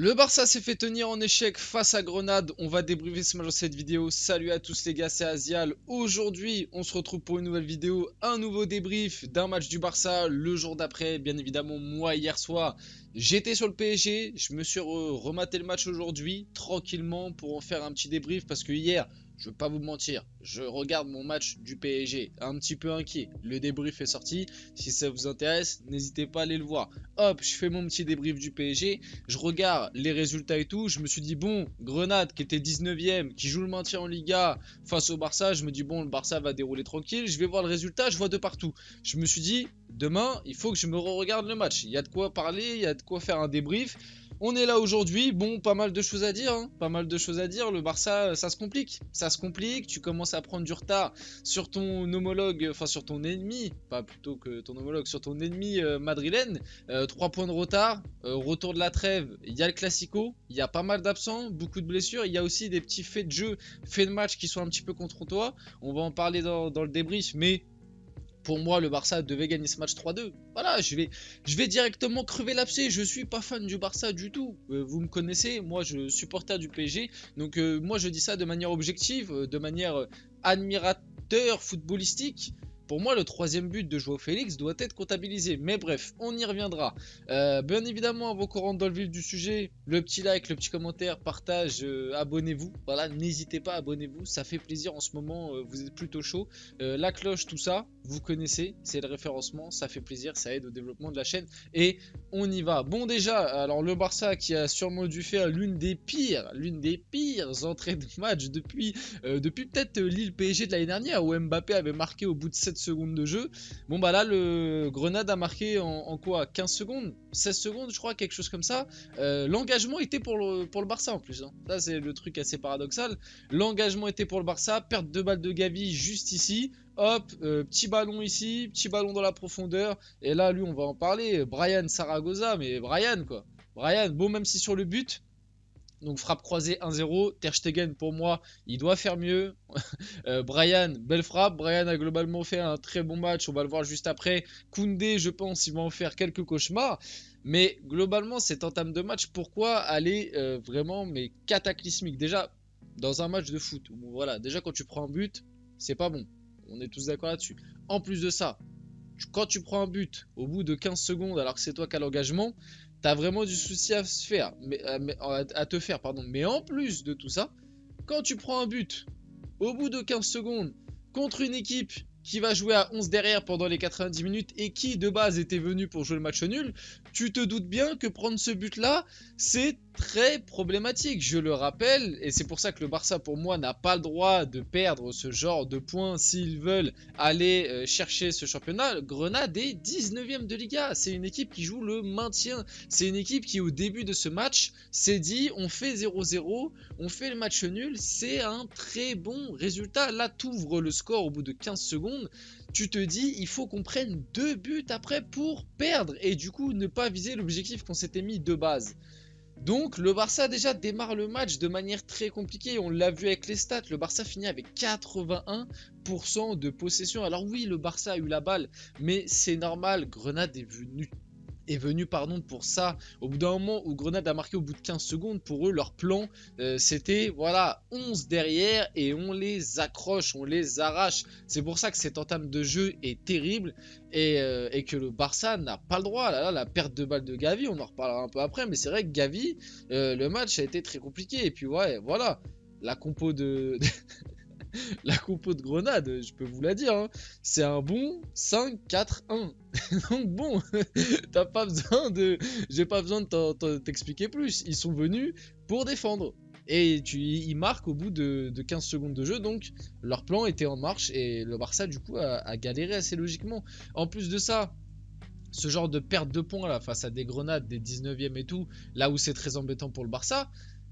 Le Barça s'est fait tenir en échec face à Grenade. On va débriefer ce match dans cette vidéo. Salut à tous les gars, c'est Azial. Aujourd'hui, on se retrouve pour une nouvelle vidéo, un nouveau débrief d'un match du Barça le jour d'après. Bien évidemment, moi hier soir, j'étais sur le PSG. Je me suis rematé le match aujourd'hui, tranquillement, pour en faire un petit débrief. Parce que hier, je ne vais pas vous mentir, je regarde mon match du PSG, un petit peu inquiet. Le débrief est sorti. Si ça vous intéresse, n'hésitez pas à aller le voir. Hop, je fais mon petit débrief du PSG. Je regarde les résultats et tout. Je me suis dit, bon, Grenade qui était 19ème, qui joue le maintien en Liga face au Barça. Je me dis, bon, le Barça va dérouler tranquille. Je vais voir le résultat, je vois de partout. Je me suis dit, demain, il faut que je me re-regarde le match. Il y a de quoi parler, il y a de quoi faire un débrief. On est là aujourd'hui, bon, pas mal de choses à dire, hein. Pas mal de choses à dire. Le Barça, ça se complique. Ça se complique, tu commences à prendre du retard sur ton homologue, enfin sur ton ennemi, pas plutôt que ton homologue, sur ton ennemi madrilène. 3 points de retard, retour de la trêve, il y a le Classico, il y a pas mal d'absents, beaucoup de blessures, il y a aussi des petits faits de jeu, faits de match qui sont un petit peu contre toi. On va en parler dans le débrief, mais... Pour moi, le Barça devait gagner ce match 3-2. Voilà, je vais directement crever l'abcès. Je suis pas fan du Barça du tout. Vous me connaissez, moi je suis supporter du PSG. Donc moi je dis ça de manière objective, de manière admirateur footballistique. Pour moi, le troisième but de Joao Félix doit être comptabilisé. Mais bref, on y reviendra. Bien évidemment, avant qu'on rentre dans le vif du sujet, le petit like, le petit commentaire, partage, abonnez-vous. Voilà, n'hésitez pas, abonnez-vous. Ça fait plaisir en ce moment, vous êtes plutôt chaud. La cloche, tout ça, vous connaissez, c'est le référencement. Ça fait plaisir, ça aide au développement de la chaîne. Et on y va. Bon, déjà, alors le Barça qui a sûrement dû faire l'une des pires entrées de match depuis peut-être Lille PSG de l'année dernière où Mbappé avait marqué au bout de 7 secondes de jeu. Bon bah là le Grenade a marqué en quoi, 15 secondes, 16 secondes je crois, quelque chose comme ça. L'engagement était pour le Barça en plus, hein. Ça c'est le truc assez paradoxal. L'engagement était pour le Barça, perte de balle de Gavi juste ici. Hop, petit ballon ici, petit ballon dans la profondeur. Et là lui on va en parler, Brian Zaragoza, mais Brian quoi. Brian, bon même si sur le but... Donc frappe croisée 1-0, Ter Stegen pour moi il doit faire mieux. Brian, belle frappe, Brian a globalement fait un très bon match, on va le voir juste après. Koundé je pense il va en faire quelques cauchemars. Mais globalement cette entame de match, pourquoi aller vraiment mais cataclysmique? Déjà dans un match de foot, voilà, déjà quand tu prends un but, c'est pas bon. On est tous d'accord là-dessus. En plus de ça, quand tu prends un but au bout de 15 secondes alors que c'est toi qui as l'engagement, t'as vraiment du souci à se faire, à te faire, pardon. Mais en plus de tout ça, quand tu prends un but au bout de 15 secondes contre une équipe qui va jouer à 11 derrière pendant les 90 minutes et qui de base était venu pour jouer le match nul, tu te doutes bien que prendre ce but là c'est très problématique, je le rappelle, et c'est pour ça que le Barça pour moi n'a pas le droit de perdre ce genre de points s'ils veulent aller chercher ce championnat. Grenade est 19ème de Liga, c'est une équipe qui joue le maintien, c'est une équipe qui au début de ce match s'est dit on fait 0-0, on fait le match nul, c'est un très bon résultat. Là t'ouvres le score au bout de 15 secondes, tu te dis il faut qu'on prenne 2 buts après pour perdre et du coup ne pas viser l'objectif qu'on s'était mis de base. Donc le Barça déjà démarre le match de manière très compliquée, on l'a vu avec les stats, le Barça finit avec 81% de possession. Alors oui, le Barça a eu la balle, mais c'est normal, Grenade est venu pour ça. Au bout d'un moment où Grenade a marqué au bout de 15 secondes, pour eux leur plan c'était voilà 11 derrière et on les accroche, on les arrache. C'est pour ça que cette entame de jeu est terrible et que le Barça n'a pas le droit. Là, la perte de balle de Gavi, on en reparlera un peu après, mais c'est vrai que Gavi, le match a été très compliqué. Et puis ouais, voilà, la compo de... La compo de Grenade, je peux vous la dire, hein, c'est un bon 5-4-1. Donc bon, t'as pas besoin de... J'ai pas besoin de t'expliquer plus. Ils sont venus pour défendre. Et ils marquent au bout de 15 secondes de jeu, donc leur plan était en marche et le Barça du coup a galéré assez logiquement. En plus de ça, ce genre de perte de points là face à des Grenades, des 19e et tout, là où c'est très embêtant pour le Barça,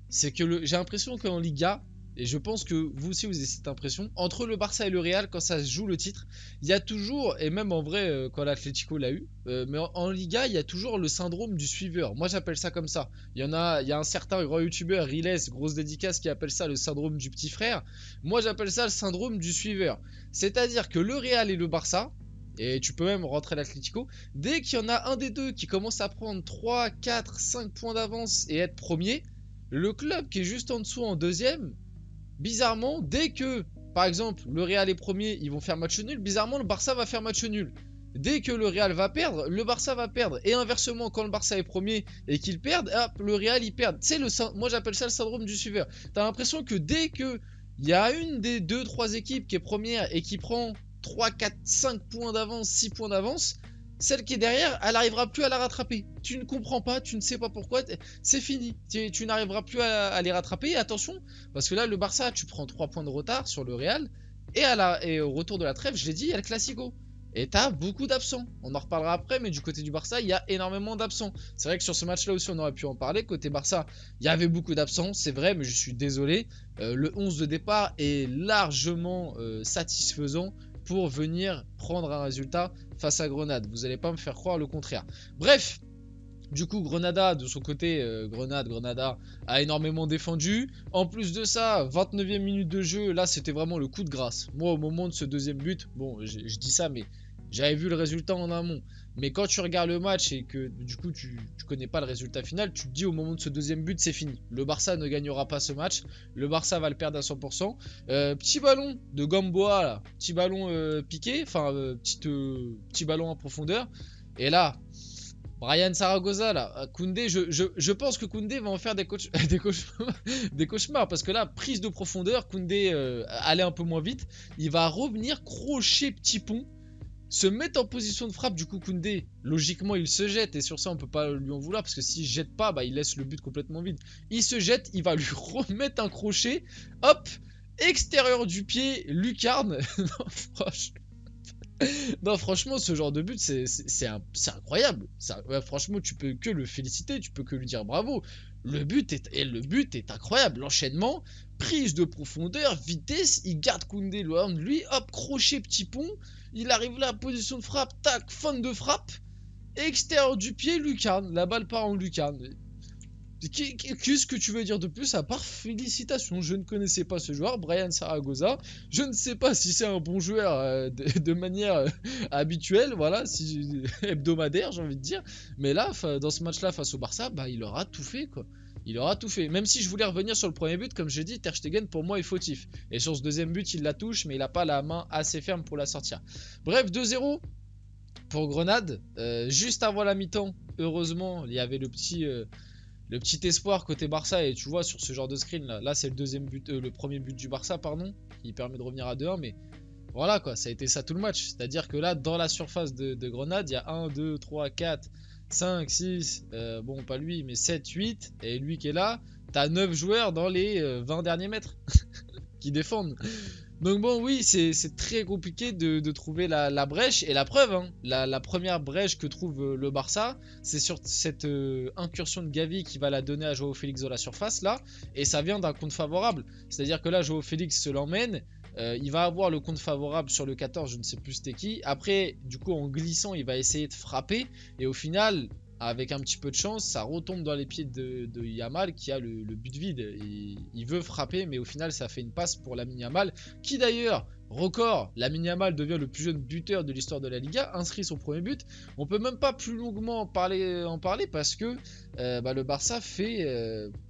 c'est que j'ai l'impression qu'en Liga, et je pense que vous aussi vous avez cette impression, entre le Barça et le Real, quand ça se joue le titre, il y a toujours, et même en vrai quand l'Atlético l'a eu, mais en Liga il y a toujours le syndrome du suiveur. Moi j'appelle ça comme ça. Il y a un certain grand youtubeur, Riles, grosse dédicace, qui appelle ça le syndrome du petit frère. Moi j'appelle ça le syndrome du suiveur. C'est à dire que le Real et le Barça, et tu peux même rentrer l'Atlético. Dès qu'il y en a un des deux qui commence à prendre 3, 4, 5 points d'avance et être premier, le club qui est juste en dessous en deuxième, bizarrement, dès que, par exemple, le Real est premier, ils vont faire match nul, bizarrement, le Barça va faire match nul. Dès que le Real va perdre, le Barça va perdre. Et inversement, quand le Barça est premier et qu'il perd, hop, le Real il perd. Tu sais, moi j'appelle ça le syndrome du suiveur. T'as l'impression que dès que il y a une des 2-3 équipes qui est première et qui prend 3, 4, 5 points d'avance, 6 points d'avance, celle qui est derrière, elle n'arrivera plus à la rattraper. Tu ne comprends pas, tu ne sais pas pourquoi, c'est fini. Tu n'arriveras plus à les rattraper. Et attention, parce que là, le Barça, tu prends 3 points de retard sur le Real. Et au retour de la trêve, je l'ai dit, il y a le Classico. Et t'as beaucoup d'absents. On en reparlera après, mais du côté du Barça, il y a énormément d'absents. C'est vrai que sur ce match-là aussi, on aurait pu en parler. Côté Barça, il y avait beaucoup d'absents, c'est vrai, mais je suis désolé. Le 11 de départ est largement satisfaisant pour venir prendre un résultat face à Grenade. Vous n'allez pas me faire croire le contraire. Bref, du coup, Granada, de son côté, Granada a énormément défendu. En plus de ça, 29e minute de jeu, là, c'était vraiment le coup de grâce. Moi, au moment de ce deuxième but, bon, je dis ça, mais j'avais vu le résultat en amont. Mais quand tu regardes le match et que, du coup, tu connais pas le résultat final, tu te dis au moment de ce deuxième but, c'est fini. Le Barça ne gagnera pas ce match. Le Barça va le perdre à 100%. Petit ballon de Gamboa, là. Petit ballon piqué, enfin, petit ballon en profondeur. Et là... Brian Zaragoza là, Koundé, je pense que Koundé va en faire des cauchemars parce que là, prise de profondeur, Koundé allait un peu moins vite, il va revenir crocher petit pont, se mettre en position de frappe. Du coup, Koundé, logiquement, il se jette et sur ça, on peut pas lui en vouloir parce que s'il jette pas, bah, il laisse le but complètement vide. Il se jette, il va lui remettre un crochet, hop, extérieur du pied, lucarne. Non, franchement. Non, franchement, ce genre de but, c'est incroyable. Ouais, franchement, tu peux que le féliciter, tu peux que lui dire bravo. Le but est incroyable. L'enchaînement, prise de profondeur, vitesse, il garde Koundé loin de lui, hop, crochet petit pont. Il arrive là, position de frappe, tac, fin de frappe. Extérieur du pied, lucarne. La balle part en lucarne. Qu'est-ce que tu veux dire de plus à part félicitations? Je ne connaissais pas ce joueur, Brian Zaragoza. Je ne sais pas si c'est un bon joueur de manière habituelle, voilà, si, hebdomadaire, j'ai envie de dire. Mais là, dans ce match-là face au Barça, bah, il aura tout fait, quoi. Il aura tout fait. Même si je voulais revenir sur le premier but, comme j'ai dit, Ter Stegen pour moi est fautif. Et sur ce deuxième but, il la touche, mais il n'a pas la main assez ferme pour la sortir. Bref, 2-0 pour Grenade. Juste avant la mi-temps, heureusement, il y avait le petit espoir côté Barça. Et tu vois sur ce genre de screen là c'est le deuxième but, le premier but du Barça pardon, qui permet de revenir à 2-1. Mais voilà quoi, ça a été ça tout le match. C'est à dire que là dans la surface de Grenade, il y a 1, 2, 3, 4, 5, 6, bon pas lui mais 7, 8. Et lui qui est là, t'as 9 joueurs dans les 20 derniers mètres qui défendent. Donc bon oui, c'est très compliqué de trouver la brèche. Et la preuve, hein, la première brèche que trouve le Barça, c'est sur cette incursion de Gavi qui va la donner à Joao Félix dans la surface là. Et ça vient d'un compte favorable. C'est à dire que là Joao Félix se l'emmène, il va avoir le compte favorable sur le 14, je ne sais plus c'était qui. Après du coup en glissant il va essayer de frapper. Et au final, avec un petit peu de chance, ça retombe dans les pieds de Yamal qui a le but vide. Et il veut frapper, mais au final, ça fait une passe pour Lamine Yamal, qui d'ailleurs, record, Lamine Yamal devient le plus jeune buteur de l'histoire de la Liga, inscrit son premier but. On peut même pas plus longuement en parler parce que le Barça fait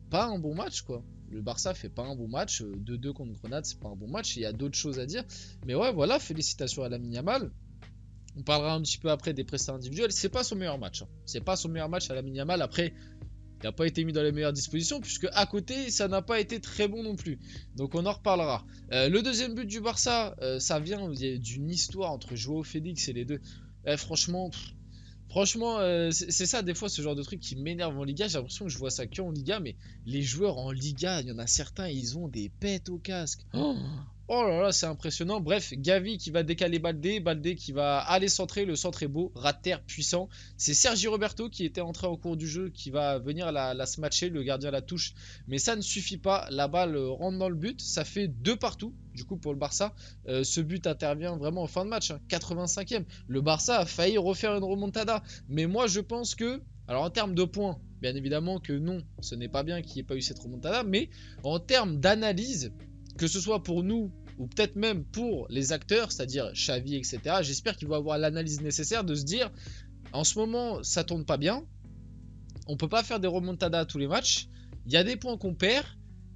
pas un bon match, quoi. Le Barça fait pas un bon match, 2-2 contre Grenade, c'est pas un bon match, il y a d'autres choses à dire. Mais ouais, voilà, félicitations à Lamine Yamal. On parlera un petit peu après des prestats individuels. C'est pas son meilleur match. Hein. C'est pas son meilleur match à Lamine Yamal. Après, il n'a pas été mis dans les meilleures dispositions. Puisque à côté, ça n'a pas été très bon non plus. Donc on en reparlera. Le deuxième but du Barça, ça vient d'une histoire entre Joao Félix et les deux. Franchement, c'est ça des fois ce genre de truc qui m'énerve en Liga. J'ai l'impression que je vois ça qu'en Liga. Mais les joueurs en Liga, il y en a certains, ils ont des pètes au casque. Oh là là, c'est impressionnant. Bref, Gavi qui va décaler Baldé qui va aller centrer. Le centre est beau, ras de terre puissant. C'est Sergi Roberto qui était entré au cours du jeu qui va venir la smatcher. Le gardien la touche, mais ça ne suffit pas. La balle rentre dans le but. Ça fait 2 partout. Du coup, pour le Barça, ce but intervient vraiment en fin de match. Hein, 85e. Le Barça a failli refaire une remontada. Mais moi, je pense que... Alors, en termes de points, bien évidemment que non, ce n'est pas bien qu'il n'y ait pas eu cette remontada. Mais en termes d'analyse... Que ce soit pour nous ou peut-être même pour les acteurs, c'est-à-dire Xavi, etc. J'espère qu'ils vont avoir l'analyse nécessaire de se dire, en ce moment, ça tourne pas bien, on peut pas faire des remontadas à tous les matchs, il y a des points qu'on perd,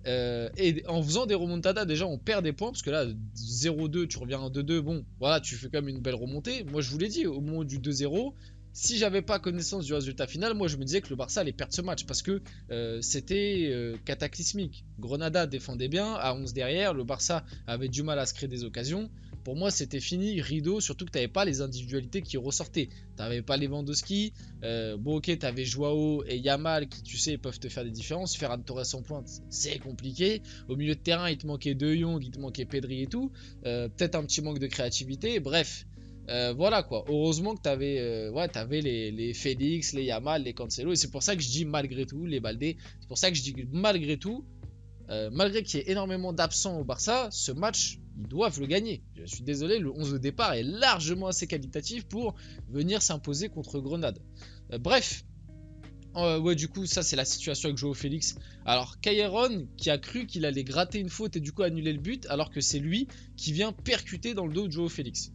et en faisant des remontadas, déjà on perd des points, parce que là 0-2, tu reviens à 2-2, bon voilà, tu fais quand même une belle remontée. Moi je vous l'ai dit, au moment du 2-0, si j'avais pas connaissance du résultat final, moi je me disais que le Barça allait perdre ce match, parce que c'était cataclysmique. Granada défendait bien, à 11 derrière, le Barça avait du mal à se créer des occasions. Pour moi c'était fini, rideau, surtout que tu n'avais pas les individualités qui ressortaient. Tu n'avais pas Lewandowski, bon ok, tu avais Joao et Yamal qui tu sais peuvent te faire des différences. Ferran Torres en pointe, c'est compliqué. Au milieu de terrain il te manquait De Jong, il te manquait Pedri et tout. Peut-être un petit manque de créativité, bref. Voilà quoi, heureusement que t'avais les Félix, les Yamal, les Cancelo, et c'est pour ça que je dis malgré tout, les Baldé, c'est pour ça que je dis malgré tout, malgré qu'il y ait énormément d'absents au Barça, ce match, ils doivent le gagner. Je suis désolé, le 11 de départ est largement assez qualitatif pour venir s'imposer contre Grenade. Bref, ouais, du coup, ça c'est la situation avec Joao Félix. Alors, Kairon qui a cru qu'il allait gratter une faute et du coup annuler le but, alors que c'est lui qui vient percuter dans le dos de Joao Félix.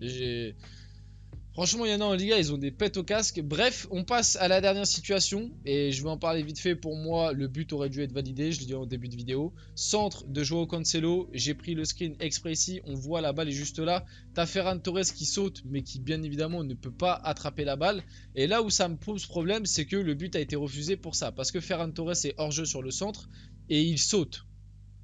Franchement, il y en a en Liga, ils ont des pètes au casque. Bref, on passe à la dernière situation. Et je vais en parler vite fait. Pour moi, le but aurait dû être validé. Je l'ai dit en début de vidéo. Centre de Joao Cancelo. J'ai pris le screen exprès ici. On voit la balle est juste là. T'as Ferran Torres qui saute, mais qui bien évidemment ne peut pas attraper la balle. Et là où ça me pose problème, c'est que le but a été refusé pour ça. Parce que Ferran Torres est hors jeu sur le centre. Et il saute.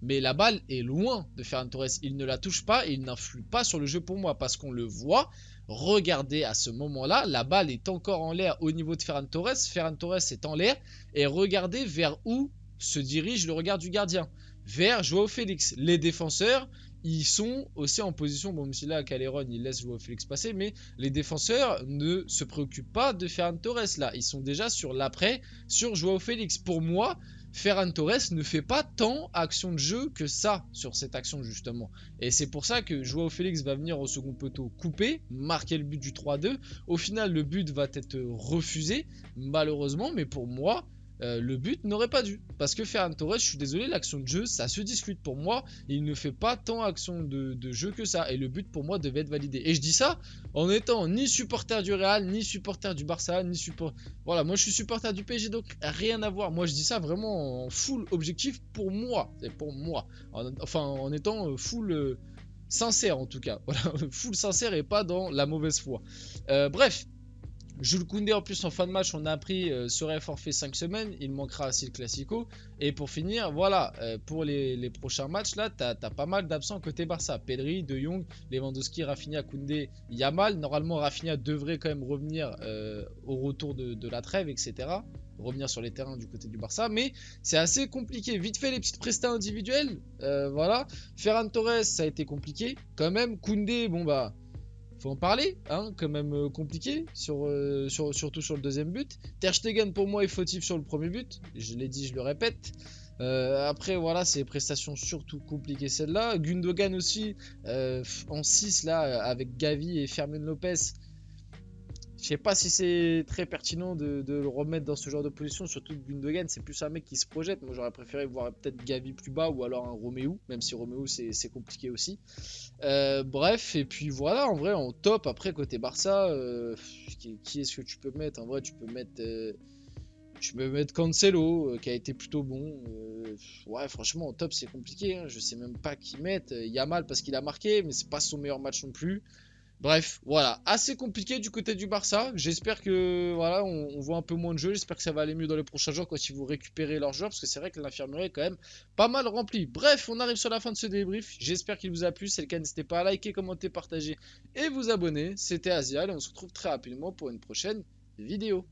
Mais la balle est loin de Ferran Torres. Il ne la touche pas et il n'influe pas sur le jeu pour moi. Parce qu'on le voit. Regardez à ce moment-là, la balle est encore en l'air au niveau de Ferran Torres. Ferran Torres est en l'air. Et regardez vers où se dirige le regard du gardien. Vers Joao Félix. Les défenseurs, ils sont aussi en position, bon même si là Calderon il laisse Joao Félix passer, mais les défenseurs ne se préoccupent pas de Ferran Torres là. Ils sont déjà sur l'après, sur Joao Félix. Pour moi, Ferran Torres ne fait pas tant action de jeu que ça sur cette action justement. Et c'est pour ça que Joao Félix va venir au second poteau couper, marquer le but du 3-2. Au final, le but va être refusé, malheureusement, mais pour moi, le but n'aurait pas dû. Parce que Ferran Torres, je suis désolé, l'action de jeu, ça se discute pour moi. Il ne fait pas tant action de jeu que ça. Et le but pour moi devait être validé. Et je dis ça en étant ni supporter du Real, ni supporter du Barça, ni supporter... Voilà, moi je suis supporter du PSG, donc rien à voir. Moi je dis ça vraiment en full objectif pour moi. C'est pour moi. Enfin, en étant full... sincère en tout cas. Voilà, full sincère et pas dans la mauvaise foi. Bref. Jules Koundé en plus en fin de match on a appris serait forfait 5 semaines, il manquera aussi le Classico. Et pour finir voilà, pour les prochains matchs là t'as pas mal d'absents côté Barça. Pedri, De Jong, Lewandowski, Rafinha, Koundé, Yamal. Normalement Rafinha devrait quand même revenir au retour de la trêve, etc. Revenir sur les terrains du côté du Barça, mais c'est assez compliqué. Vite fait les petites prestats individuelles, voilà. Ferran Torres ça a été compliqué quand même. Koundé bon bah faut en parler, hein, quand même compliqué, surtout sur le deuxième but. Ter Stegen pour moi est fautif sur le premier but, je l'ai dit, je le répète. Après voilà, c'est prestations surtout compliquées celle-là. Gundogan aussi, en 6 là, avec Gavi et Fermin Lopez. Je sais pas si c'est très pertinent de le remettre dans ce genre de position, surtout que Gundogan c'est plus un mec qui se projette. Moi j'aurais préféré voir peut-être Gavi plus bas ou alors un Romeu, même si Romeu c'est compliqué aussi. Bref, et puis voilà, en vrai en top après côté Barça, qui est-ce que tu peux mettre? En vrai tu peux mettre Cancelo qui a été plutôt bon. Ouais franchement en top c'est compliqué, hein. Je sais même pas qui mettre. Yamal parce qu'il a marqué mais c'est pas son meilleur match non plus. Bref, voilà, assez compliqué du côté du Barça. J'espère que voilà, on voit un peu moins de jeu. J'espère que ça va aller mieux dans les prochains jours quand ils vont récupérer leurs joueurs, parce que c'est vrai que l'infirmerie est quand même pas mal remplie. Bref, on arrive sur la fin de ce débrief. J'espère qu'il vous a plu. Si c'est le cas, n'hésitez pas à liker, commenter, partager et vous abonner. C'était Asial et on se retrouve très rapidement pour une prochaine vidéo.